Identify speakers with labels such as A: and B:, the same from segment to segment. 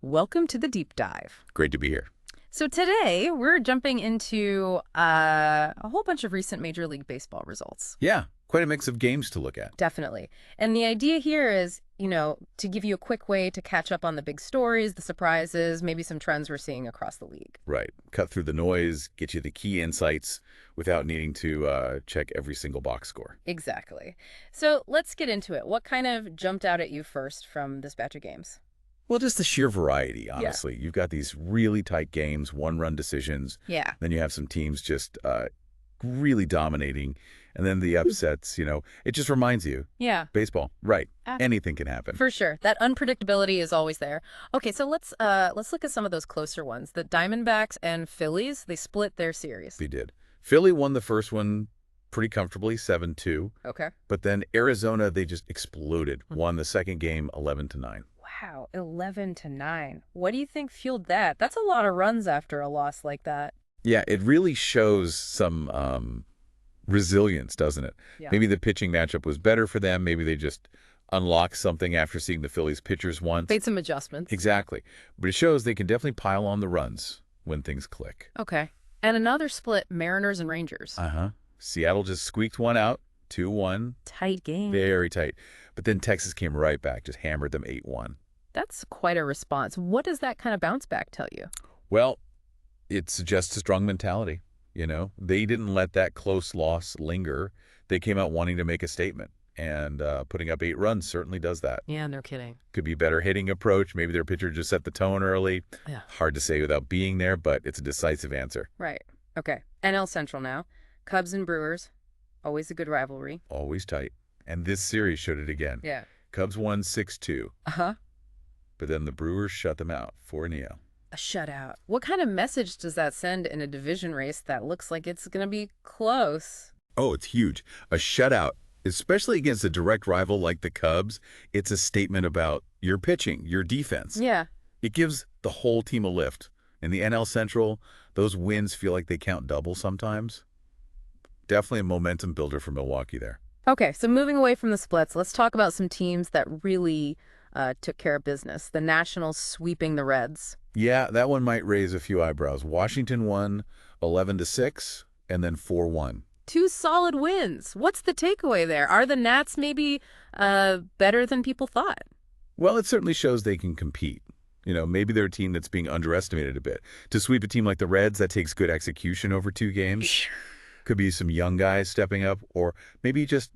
A: Welcome to the deep dive.
B: Great to be here.
A: So today we're jumping into a whole bunch of recent Major League Baseball results.
B: Yeah, quite a mix of games to look at.
A: Definitely. And the idea here is, to give you a quick way to catch up on the big stories, the surprises, maybe some trends we're seeing across the league.
B: Right. Cut through the noise, get you the key insights without needing to check every single box score.
A: Exactly. So let's get into it. What kind of jumped out at you first from this batch of games?
B: Well, just the sheer variety, honestly. You've got these really tight games, one-run decisions.
A: Yeah.
B: Then you have some teams just really dominating. And then the upsets, it just reminds you.
A: Yeah.
B: Baseball, right. Anything can happen.
A: For sure. That unpredictability is always there. Okay, so let's look at some of those closer ones. The Diamondbacks and Phillies, they split their series.
B: They did. Philly won the first one pretty comfortably, 7-2.
A: Okay.
B: But then Arizona, they just exploded. Won the second game 11-9.
A: Wow, 11-9. What do you think fueled that? That's a lot of runs after a loss like that.
B: Yeah, it really shows some resilience, doesn't it?
A: Yeah.
B: Maybe the pitching matchup was better for them. Maybe they just unlocked something after seeing the Phillies pitchers once.
A: Made some adjustments.
B: Exactly. But it shows they can definitely pile on the runs when things click.
A: Okay. And another split, Mariners and Rangers.
B: Uh-huh. Seattle just squeaked one out, 2-1.
A: Tight game.
B: Very tight. But then Texas came right back, just hammered them 8-1.
A: That's quite a response. What does that kind of bounce back tell you?
B: Well, it suggests a strong mentality. They didn't let that close loss linger. They came out wanting to make a statement, and putting up 8 runs certainly does that.
A: Yeah, no kidding.
B: Could be better hitting approach. Maybe their pitcher just set the tone early.
A: Yeah.
B: Hard to say without being there, but it's a decisive answer.
A: Right. Okay. NL Central now. Cubs and Brewers. Always a good rivalry.
B: Always tight. And this series showed it again.
A: Yeah.
B: Cubs won 6-2.
A: Uh-huh.
B: But then the Brewers shut them out 4-0.
A: A shutout. What kind of message does that send in a division race that looks like it's going to be close?
B: Oh, it's huge. A shutout, especially against a direct rival like the Cubs, it's a statement about your pitching, your defense.
A: Yeah.
B: It gives the whole team a lift. In the NL Central, those wins feel like they count double sometimes. Definitely a momentum builder for Milwaukee there.
A: Okay, so moving away from the splits, let's talk about some teams that really took care of business. The Nationals sweeping the Reds.
B: Yeah, that one might raise a few eyebrows. Washington won 11-6 and then 4-1.
A: 2 solid wins. What's the takeaway there? Are the Nats maybe better than people thought?
B: Well, it certainly shows they can compete. Maybe they're a team that's being underestimated a bit. To sweep a team like the Reds, that takes good execution over 2 games. Could be some young guys stepping up, or maybe just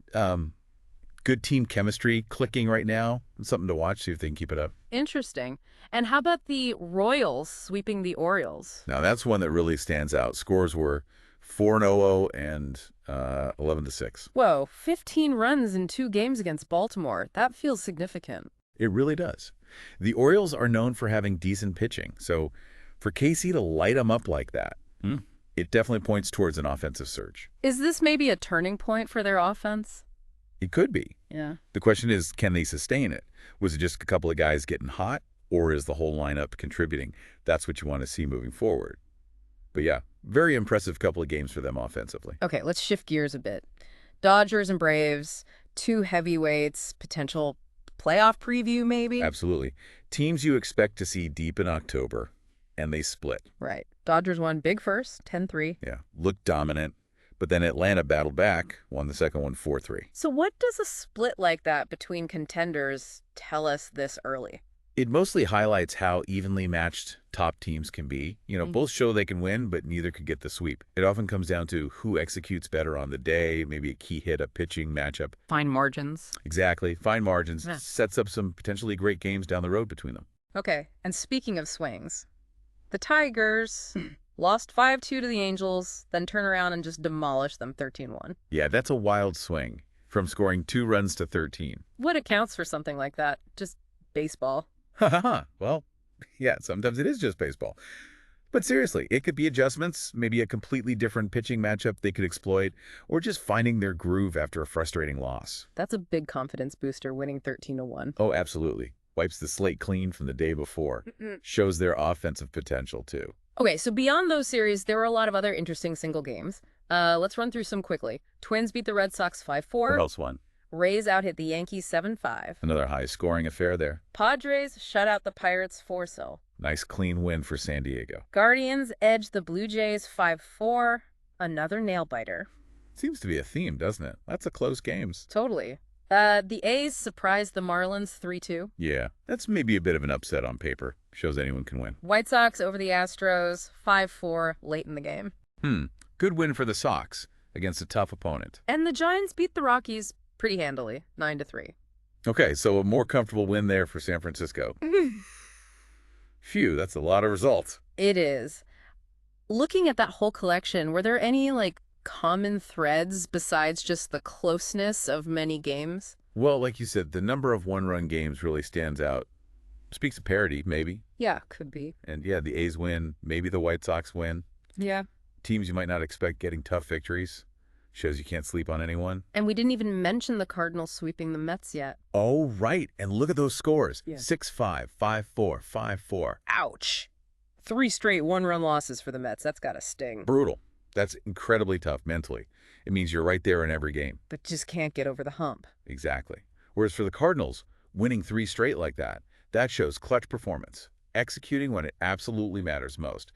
B: good team chemistry clicking right now. It's something to watch, see if they can keep it up.
A: Interesting. And how about the Royals sweeping the Orioles?
B: Now, that's one that really stands out. Scores were 4-0 and 11-6.
A: Whoa, 15 runs in 2 games against Baltimore. That feels significant.
B: It really does. The Orioles are known for having decent pitching, so for KC to light them up like that, it definitely points towards an offensive surge.
A: Is this maybe a turning point for their offense?
B: It could be.
A: Yeah.
B: The question is, can they sustain it? Was it just a couple of guys getting hot, or is the whole lineup contributing? That's what you want to see moving forward. But yeah, very impressive couple of games for them offensively.
A: Okay, let's shift gears a bit. Dodgers and Braves, 2 heavyweights, potential playoff preview maybe?
B: Absolutely. Teams you expect to see deep in October, and they split.
A: Right. Dodgers won big first, 10-3.
B: Yeah, looked dominant. But then Atlanta battled back, won the second one 4-3.
A: So what does a split like that between contenders tell us this early?
B: It mostly highlights how evenly matched top teams can be. Both show they can win, but neither could get the sweep. It often comes down to who executes better on the day, maybe a key hit, a pitching matchup.
A: Fine margins.
B: Exactly. Fine margins.
A: Yeah.
B: Sets up some potentially great games down the road between them.
A: Okay, and speaking of swings, the Tigers lost 5-2 to the Angels, then turn around and just demolish them 13-1.
B: Yeah, that's a wild swing from scoring 2 runs to 13.
A: What accounts for something like that? Just baseball.
B: Well, yeah, sometimes it is just baseball. But seriously, it could be adjustments, maybe a completely different pitching matchup they could exploit, or just finding their groove after a frustrating loss.
A: That's a big confidence booster, winning 13-1.
B: Oh, absolutely. Wipes the slate clean from the day before. Shows their offensive potential, too.
A: Okay, so beyond those series, there were a lot of other interesting single games. Let's run through some quickly. Twins beat the Red Sox 5-4.
B: Who else won?
A: Rays out-hit the Yankees 7-5.
B: Another high-scoring affair there.
A: Padres shut out the Pirates 4-0.
B: Nice clean win for San Diego.
A: Guardians edged the Blue Jays 5-4. Another nail-biter.
B: Seems to be a theme, doesn't it? Lots of close games.
A: Totally. The A's surprised the Marlins 3-2.
B: Yeah, that's maybe a bit of an upset on paper. Shows anyone can win.
A: White Sox over the Astros 5-4 late in the game.
B: Good win for the Sox against a tough opponent.
A: And the Giants beat the Rockies pretty handily, 9-3.
B: Okay, so a more comfortable win there for San Francisco. Phew, that's a lot of results.
A: It is. Looking at that whole collection, were there any, common threads besides just the closeness of many games?
B: Well, like you said, the number of one-run games really stands out. Speaks of parity, maybe.
A: Yeah, could be.
B: And yeah, the A's win, maybe the White Sox win.
A: Yeah.
B: Teams you might not expect getting tough victories. Shows you can't sleep on anyone.
A: And we didn't even mention the Cardinals sweeping the Mets yet.
B: Oh, right. And look at those scores.
A: Yeah.
B: 6-5, 5-4, 5-4.
A: Ouch. 3 straight one-run losses for the Mets. That's gotta sting.
B: Brutal. That's incredibly tough mentally. It means you're right there in every game.
A: But just can't get over the hump.
B: Exactly. Whereas for the Cardinals, winning 3 straight like that shows clutch performance, executing when it absolutely matters most.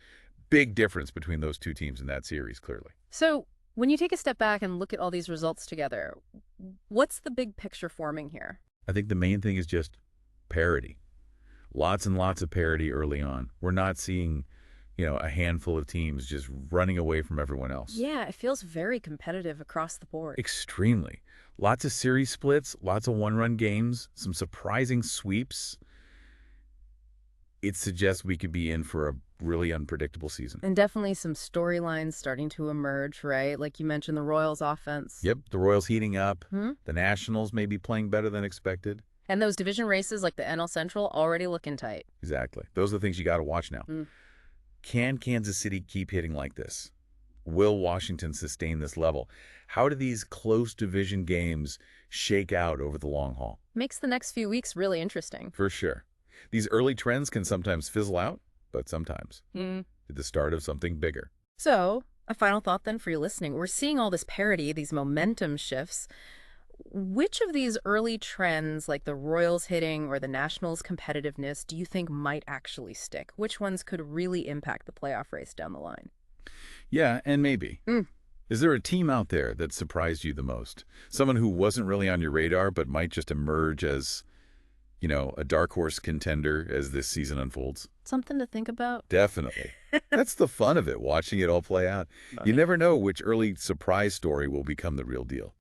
B: Big difference between those two teams in that series, clearly.
A: So, when you take a step back and look at all these results together, what's the big picture forming here?
B: I think the main thing is just parity. Lots and lots of parity early on. We're not seeing, a handful of teams just running away from everyone else.
A: Yeah, it feels very competitive across the board.
B: Extremely. Lots of series splits, lots of one-run games, some surprising sweeps. It suggests we could be in for a really unpredictable season.
A: And definitely some storylines starting to emerge, right? Like you mentioned, the Royals offense.
B: Yep, the Royals heating up. The Nationals may be playing better than expected.
A: And those division races like the NL Central already looking tight.
B: Exactly. Those are the things you got to watch now. Can Kansas City keep hitting like this? Will Washington sustain this level? How do these close division games shake out over the long haul?
A: Makes the next few weeks really interesting.
B: For sure. These early trends can sometimes fizzle out, but sometimes at the start of something bigger.
A: So, a final thought then for you listening. We're seeing all this parity, these momentum shifts. Which of these early trends, like the Royals hitting or the Nationals' competitiveness, do you think might actually stick? Which ones could really impact the playoff race down the line?
B: Yeah, and maybe. Is there a team out there that surprised you the most? Someone who wasn't really on your radar but might just emerge as, a dark horse contender as this season unfolds?
A: Something to think about?
B: Definitely. That's the fun of it, watching it all play out. You never know which early surprise story will become the real deal.